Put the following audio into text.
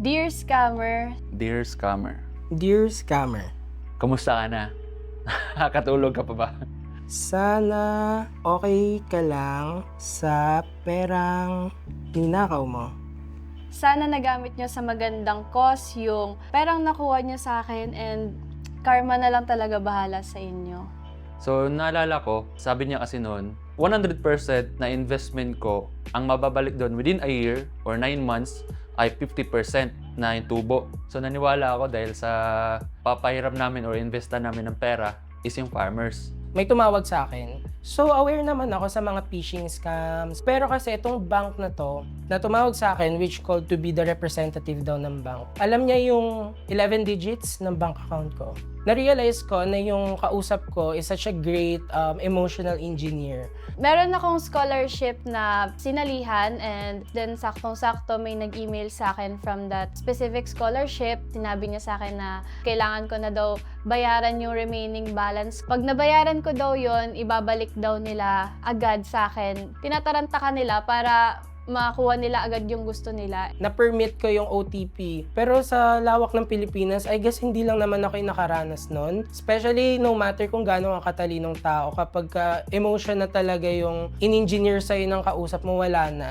Dear Scammer, Dear Scammer, Dear Scammer, kamusta ka na? Nakakatulog ka pa ba? sana okay ka lang sa perang ninakaw mo. sana nagamit nyo sa magandang cause yung perang nakuha nyo sa akin and karma na lang talaga bahala sa inyo. So, naalala ko, sabi niya kasi noon, 100% na investment ko, ang mababalik doon within a year or 9 months ay 50% na yung tubo. So, naniwala ako dahil sa papahiram namin or investa namin ng pera is yung farmers. May tumawag sa akin. So, aware naman ako sa mga phishing scams. Pero kasi itong bank na to, na tumawag sa akin, which called to be the representative daw ng bank, alam niya yung 11 digits ng bank account ko. Na-realize ko na yung kausap ko is such a great emotional engineer. Meron akong scholarship na sinalihan and then saktong-sakto may nag-email sa akin from that specific scholarship. Sinabi niya sa akin na kailangan ko na daw bayaran yung remaining balance. Pag nabayaran ko daw yon, ibabalik daw nila agad sa akin. Tinataranta ka nila para makakuha nila agad yung gusto nila. Na-permit ko yung OTP. Pero sa lawak ng Pilipinas, I guess hindi lang naman ako yung nakaranas nun. Especially no matter kung gaano ang katalinong tao, kapag emotion na talaga yung in-engineer sa'yo ng kausap mo, wala na.